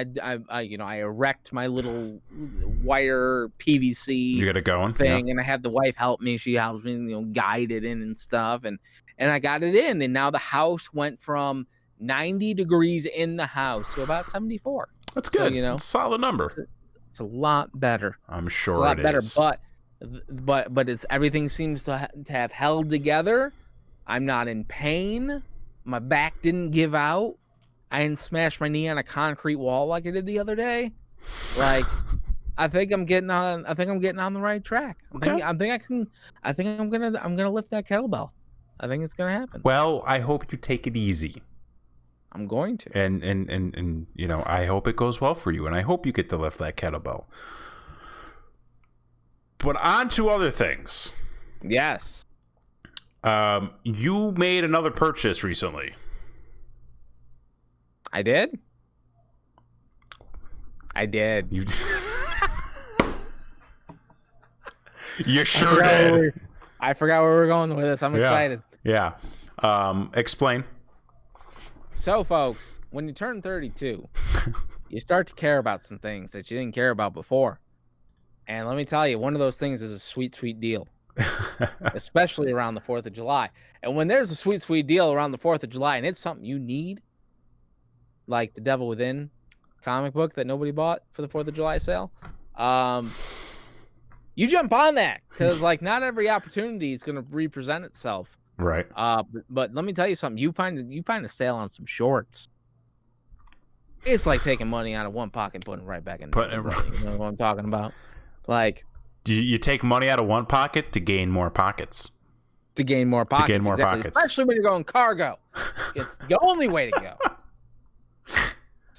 I erect my little wire PVC You got it going thing, yeah. and I have the wife help me. She helps me, guide it in and stuff, and I got it in, and now the house went from 90 degrees in the house to about 74. That's good. So, it's a solid number. It's a lot better. I'm sure It's a lot better, is. but it's everything seems to have held together. I'm not in pain. My back didn't give out. I didn't smash my knee on a concrete wall like I did the other day. Like, I think I'm getting on the right track. I think I'm gonna lift that kettlebell. I think it's gonna happen. Well, I hope you take it easy. I'm going to. And I hope it goes well for you, and I hope you get to lift that kettlebell. But on to other things. Yes. You made another purchase recently. I did. You You sure did. I forgot where we're going with this. I'm excited. Yeah. Explain. So, folks, when you turn 32, you start to care about some things that you didn't care about before. And let me tell you, one of those things is a sweet, sweet deal, especially around the 4th of July. And when there's a sweet, sweet deal around the 4th of July and it's something you need, like the Devil Within comic book that nobody bought for the 4th of July sale, you jump on that because like not every opportunity is going to represent itself. Right. But let me tell you something. You find a sale on some shorts. It's like taking money out of one pocket and putting it right back in the other. You know what I'm talking about? Like, do you take money out of one pocket to gain more pockets? To gain more pockets. To gain more pockets. Especially when you're going cargo. It's the only way to go.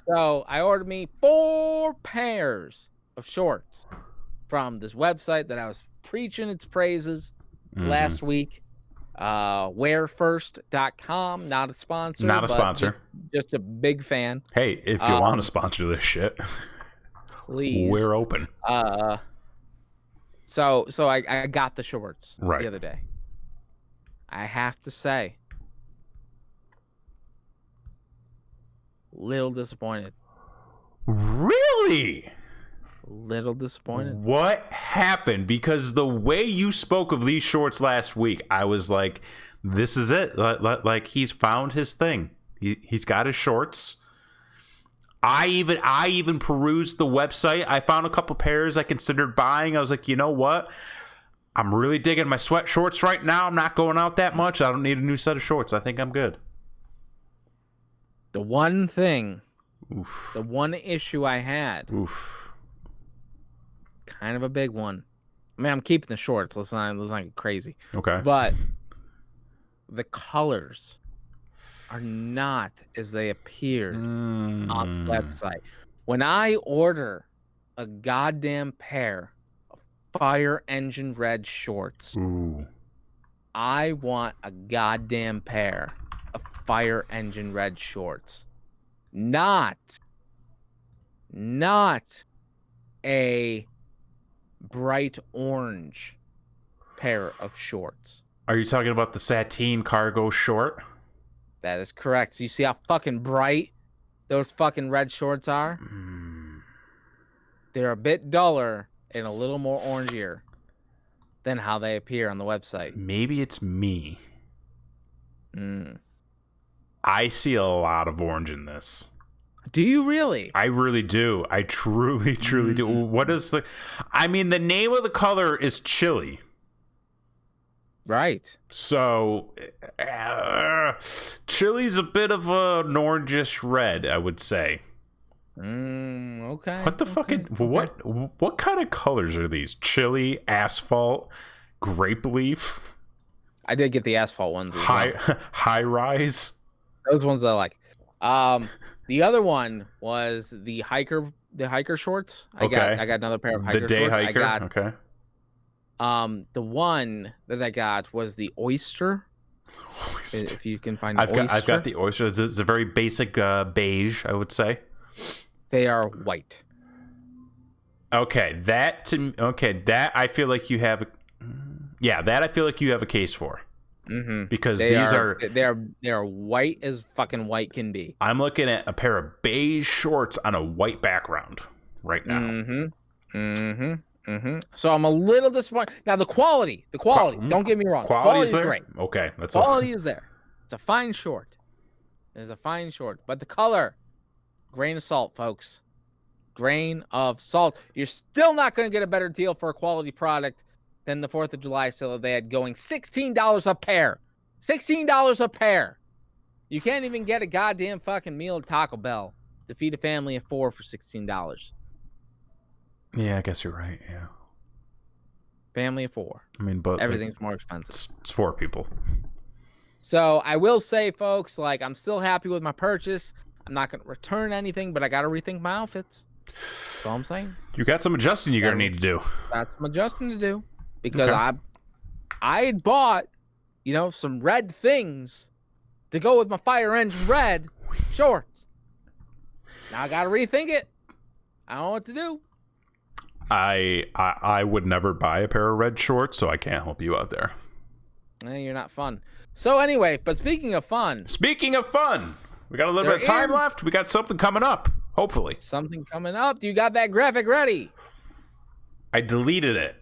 So I ordered me 4 pairs of shorts from this website that I was preaching its praises last week. Wearfirst.com, not a sponsor. Not a sponsor. Just a big fan. Hey, if you want to sponsor this shit, please. We're open. So I got the shorts right the other day. I have to say, little disappointed. Really? Little disappointed. What happened? Because the way you spoke of these shorts last week, I was like, this is it. Like he's found his thing. He's got his shorts. I even perused the website. I found a couple pairs I considered buying. I was like, you know what? I'm really digging my sweat shorts right now. I'm not going out that much. I don't need a new set of shorts. I think I'm good. The one thing, the one issue I had, kind of a big one. I mean, I'm keeping the shorts. Let's not get crazy. Okay. But the colors are not as they appeared on the website. When I order a goddamn pair of fire engine red shorts, I want a goddamn pair of fire engine red shorts. Not a bright orange pair of shorts. Are you talking about the sateen cargo short? That is correct. So you see how fucking bright those fucking red shorts are? They're a bit duller and a little more orangier than how they appear on the website. Maybe it's me. I see a lot of orange in this. Do you really? I really do. I truly do. What is the... I mean, the name of the color is chili. Right. So, chili's a bit of an orangish red, I would say. Okay. What the fucking... What kind of colors are these? Chili, asphalt, grape leaf? I did get the asphalt ones as well. High rise? Those ones I like. The other one was the hiker shorts. I got another pair of hiker shorts. The day hiker. Okay. The one that I got was the oyster. If you can find I've got the oyster. It's a very basic beige, I would say. They are white. Okay, that I feel like you have a case for. Because they are white as fucking white can be. I'm looking at a pair of beige shorts on a white background right now. So I'm a little disappointed. Now the quality. Don't get me wrong. Quality is there. Great. Okay, that's quality is there. It's a fine short. It is a fine short, but the color, grain of salt, folks. Grain of salt. You're still not going to get a better deal for a quality product than the 4th of July sale they had going $16 a pair. $16 a pair. You can't even get a goddamn fucking meal at Taco Bell to feed a family of 4 for $16. Yeah, I guess you're right. Yeah. Family of 4. I mean, but everything's more expensive. It's 4 people. So I will say, folks, like I'm still happy with my purchase. I'm not going to return anything, but I got to rethink my outfits. That's all I'm saying. You got some adjusting you're going to need to do. Got some adjusting to do. Because I had bought, some red things to go with my fire engine red shorts. Now I gotta rethink it. I don't know what to do. I would never buy a pair of red shorts, so I can't help you out there. You're not fun. So anyway, but speaking of fun, we got a little bit of time left. We got something coming up, hopefully. Something coming up. Do you got that graphic ready? I deleted it.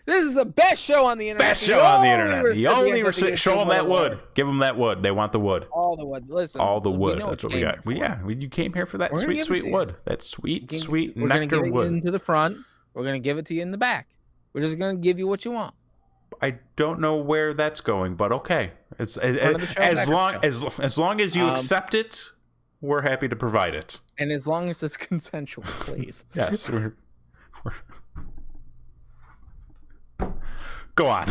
This is the best show on the internet. Best show on the internet. The recipient only of the show them that award. wood. Give them that wood. They want the wood. All the wood. Listen. All the we wood. know That's what you we came got. here for. You came here for that We're gonna sweet, give it sweet to you. wood. That sweet, sweet We're gonna nectar give it wood. into the front. We're gonna give it to you in the back. We're just gonna give you what you want. I don't know where that's going, but okay. It's Front of the show, back as of long the show. as long as you accept it, we're happy to provide it. And as long as it's consensual, please. Yes, we're Go on.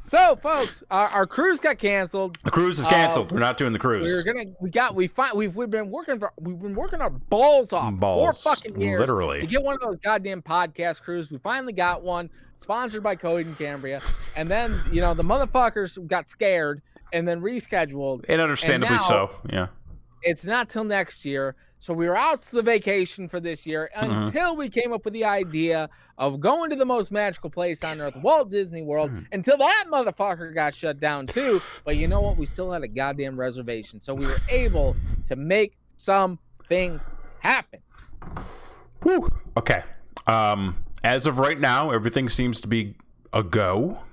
So, folks, our cruise got canceled. The cruise is canceled. We're not doing the cruise. We've been working our balls off Balls, for 4 fucking years literally. to get one of those goddamn podcast cruises. We finally got one, sponsored by Cody and Cambria, and then the motherfuckers got scared and then rescheduled. And understandably so. Yeah. It's not till next year. So we were out to the vacation for this year until we came up with the idea of going to the most magical place on earth, Walt Disney World, until that motherfucker got shut down too. But you know what? We still had a goddamn reservation. So we were able to make some things happen. Whew. Okay. As of right now, everything seems to be a go.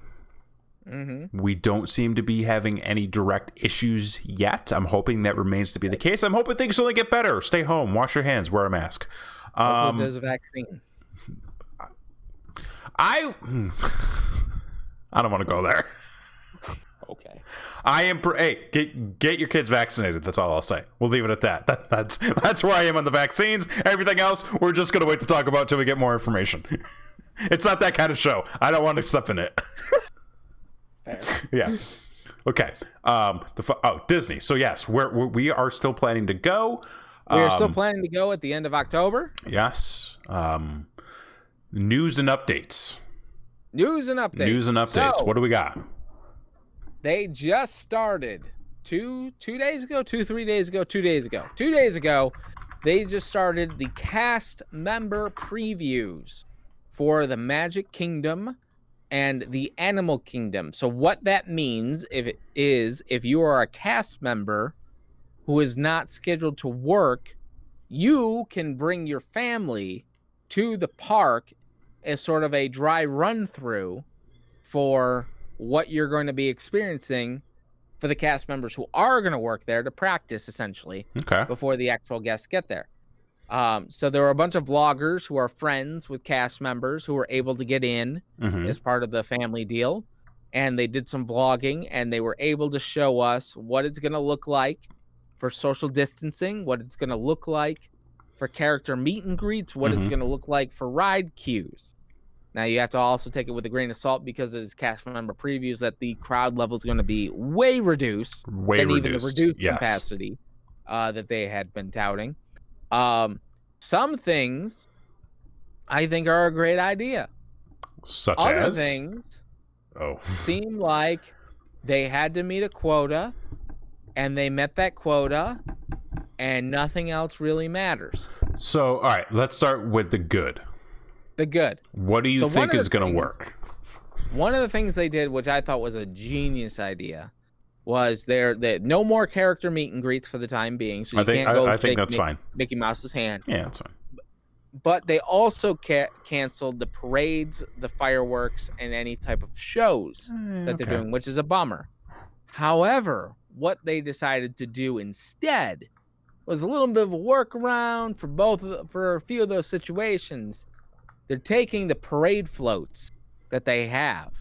We don't seem to be having any direct issues yet. I'm hoping that remains to be the case. I'm hoping things only get better. Stay home, wash your hands, wear a mask. Hopefully there's a vaccine. I don't want to go there. Okay. I am. Hey, get your kids vaccinated. That's all I'll say. We'll leave it at that. That's where I am on the vaccines. Everything else, we're just gonna wait to talk about till we get more information. It's not that kind of show. I don't want to step in it. Fair. Yeah. Okay. Disney. So yes, we are still planning to go. We are still planning to go at the end of October. Yes. News and updates. News and updates. So, what do we got? They just started 2 days ago, 3 days ago, 2 days ago. 2 days ago, they just started the cast member previews for the Magic Kingdom and the Animal Kingdom. So what that means if you are a cast member who is not scheduled to work, you can bring your family to the park as sort of a dry run through for what you're going to be experiencing for the cast members who are going to work there to practice essentially before the actual guests get there. So there were a bunch of vloggers who are friends with cast members who were able to get in as part of the family deal. And they did some vlogging and they were able to show us what it's going to look like for social distancing, what it's going to look like for character meet and greets, what it's going to look like for ride queues. Now you have to also take it with a grain of salt because it is cast member previews that the crowd level is going to be way reduced than even the reduced capacity that they had been touting. Some things I think are a great idea. Such Other as things seem like they had to meet a quota and they met that quota and nothing else really matters. So, all right, let's start with the good. The good. What do you think is going to work? One of the things they did, which I thought was a genius idea, was no more character meet and greets for the time being. So you can't go. I think that's fine. Mickey Mouse's hand. Yeah, that's fine. But they also canceled the parades, the fireworks, and any type of shows that they're doing, which is a bummer. However, what they decided to do instead was a little bit of a workaround for a few of those situations. They're taking the parade floats that they have,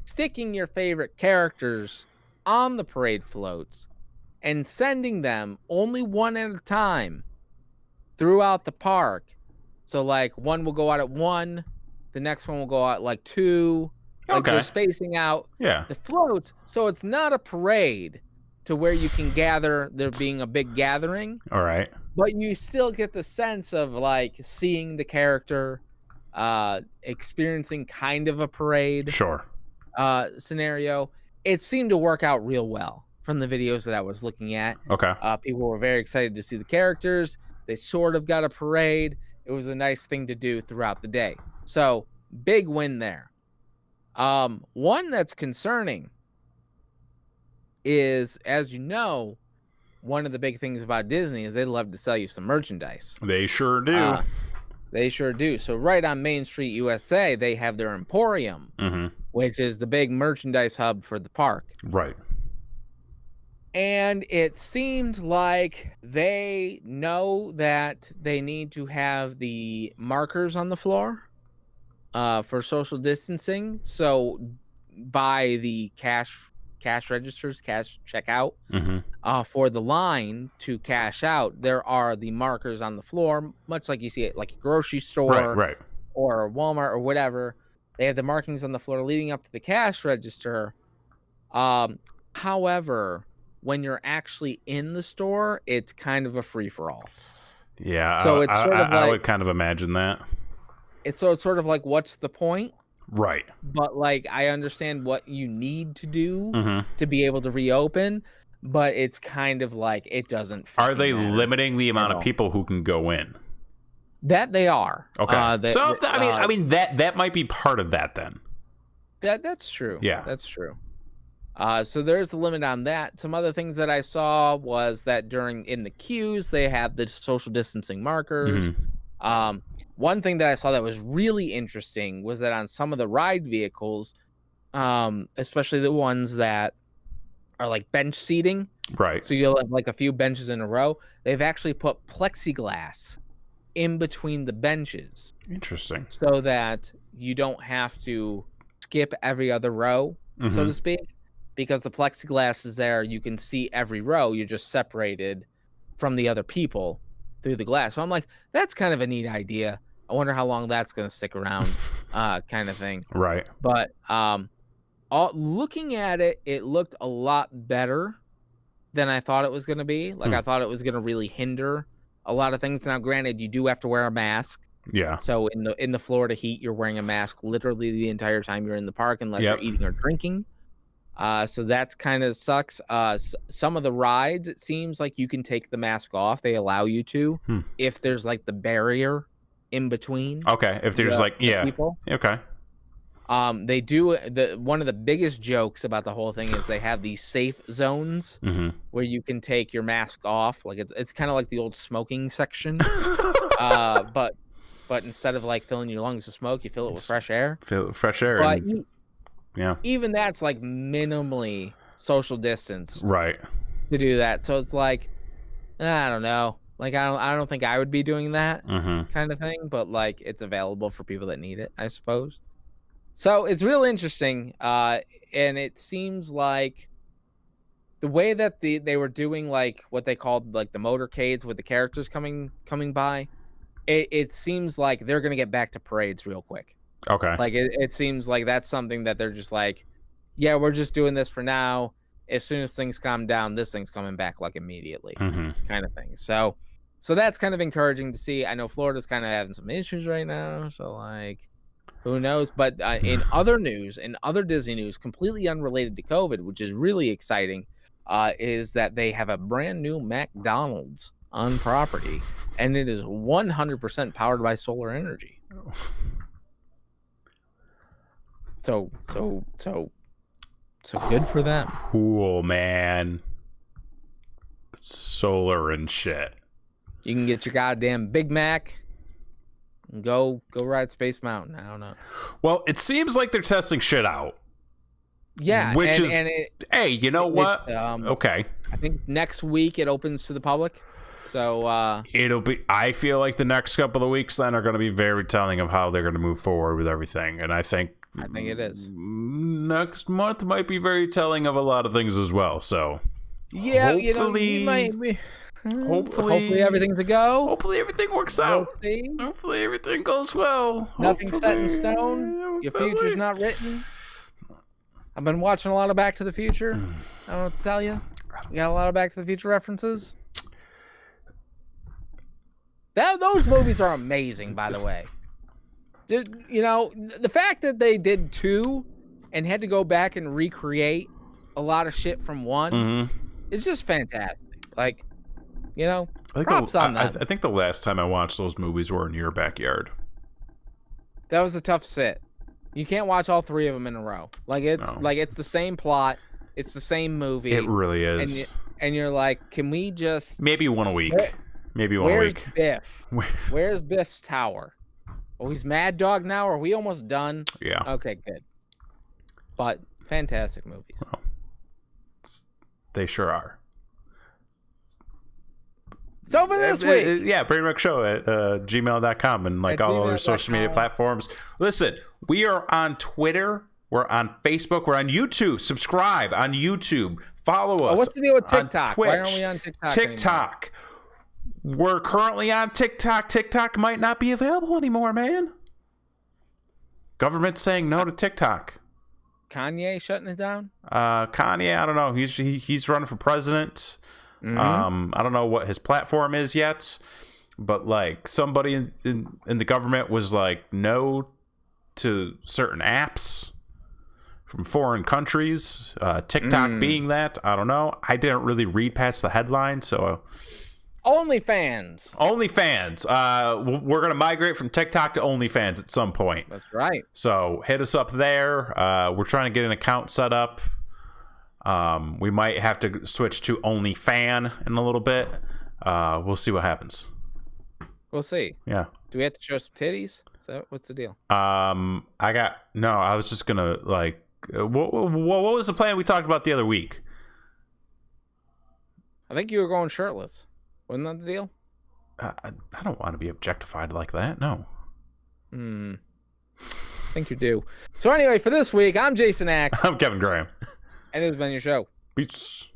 sticking your favorite characters on the parade floats, and sending them only one at a time throughout the park. So, like, one will go out at 1, the next one will go out like 2. Like, they're spacing out the floats, so it's not a parade to where you can gather, there being a big gathering. All right. But you still get the sense of, like, seeing the character, experiencing kind of a parade scenario. It seemed to work out real well from the videos that I was looking at. People were very excited to see the characters. They sort of got a parade. It was a nice thing to do throughout the day. So, big win there. One that's concerning is, as you know, one of the big things about Disney is they love to sell you some merchandise. They sure do. They sure do. So right on Main Street, USA, they have their Emporium, which is the big merchandise hub for the park. Right. And it seemed like they know that they need to have the markers on the floor for social distancing. So by the cash registers, cash checkout, for the line to cash out, there are the markers on the floor, much like you see it like a grocery store Right. or Walmart or whatever. They have the markings on the floor leading up to the cash register. However, when you're actually in the store, it's kind of a free-for-all. Yeah, so it's sort of like, I would kind of imagine that. It's sort of like, what's the point? Right. But like, I understand what you need to do to be able to reopen, but it's kind of like it doesn't. Are they limiting the amount of people who can go in? That they are. Okay. I mean that might be part of that then. That's true. Yeah, that's true. So there's a limit on that. Some other things that I saw was that in the queues, they have the social distancing markers. One thing that I saw that was really interesting was that on some of the ride vehicles, especially the ones that are like bench seating. Right. So you'll have like a few benches in a row. They've actually put plexiglass in between the benches. Interesting. So that you don't have to skip every other row, so to speak. Because the plexiglass is there, you can see every row. You're just separated from the other people through the glass. So I'm like, that's kind of a neat idea. I wonder how long that's going to stick around, kind of thing. Right. But looking at it, it looked a lot better than I thought it was going to be. Like, I thought it was going to really hinder a lot of things. Now, granted, you do have to wear a mask. Yeah. So in the Florida heat, you're wearing a mask literally the entire time you're in the park, unless you're eating or drinking. So that's kind of sucks. Some of the rides, it seems like you can take the mask off. They allow you to, if there's like the barrier in between. Okay. If there's people. Okay. They do one of the biggest jokes about the whole thing is they have these safe zones where you can take your mask off. Like it's kind of like the old smoking section. But instead of like filling your lungs with smoke, you fill it with fresh air. Fresh air. But yeah. Even that's like minimally social distance. Right. To do that. So it's like, I don't know. Like, I don't think I would be doing that kind of thing, but like it's available for people that need it, I suppose. So it's real interesting. And it seems like the way that they were doing like what they called like the motorcades with the characters coming by, it seems like they're going to get back to parades real quick. Okay. Like it seems like that's something that they're just like, yeah, we're just doing this for now. As soon as things calm down, this thing's coming back like immediately, kind of thing. So that's kind of encouraging to see. I know Florida's kind of having some issues right now, so like, who knows? But in other news, in other Disney news, completely unrelated to COVID, which is really exciting, is that they have a brand new McDonald's on property, and it is 100% powered by solar energy. So good for them. Cool, man. Solar and shit. You can get your goddamn Big Mac and go ride Space Mountain. I don't know. Well, it seems like they're testing shit out. Yeah, hey, you know what? Okay. I think next week it opens to the public. So I feel like the next couple of weeks then are going to be very telling of how they're going to move forward with everything, and I think it is. Next month might be very telling of a lot of things as well. So yeah, hopefully, hopefully everything's a go. Hopefully everything works out. See. Hopefully everything goes well. Nothing's set in stone. Your future's not written. I've been watching a lot of Back to the Future. I don't know what to tell you. You got a lot of Back to the Future references. Those movies are amazing, by the way. You know, the fact that they did 2 and had to go back and recreate a lot of shit from 1 is just fantastic. Like, you know, props on that. I think the last time I watched those movies were in your backyard. That was a tough sit. You can't watch all 3 of them in a row. Like it's the same plot. It's the same movie. It really is. And you're like, can we just maybe one a week? Maybe one where's week. Biff? Where's Biff's tower? Oh, he's Mad Dog now. Are we almost done? Yeah. Okay, good. But fantastic movies. Well, they sure are. So for this week. Yeah, Brainwreck Show at gmail.com and like all other social media platforms. Listen, we are on Twitter. We're on Facebook. We're on YouTube. Subscribe on YouTube. Follow us. What's the deal with TikTok? On Twitch. Why aren't we on TikTok TikTok. We're currently on TikTok. TikTok might not be available anymore, man. Government's saying no to TikTok. Kanye shutting it down? Kanye, I don't know. He's running for president. Mm-hmm. I don't know what his platform is yet, but like somebody in the government was like no to certain apps from foreign countries. TikTok being that, I don't know. I didn't really read past the headline, so. OnlyFans. We're gonna migrate from TikTok to OnlyFans at some point. That's right. So hit us up there. We're trying to get an account set up. We might have to switch to OnlyFan in a little bit. We'll see what happens. We'll see. Yeah. Do we have to show some titties? What's the deal? I was just gonna like. What was the plan we talked about the other week? I think you were going shirtless. Wasn't that the deal? I don't want to be objectified like that. No. I think you do. So anyway, for this week, I'm Jason Axe. I'm Kevin Graham. And this has been your show. Peace.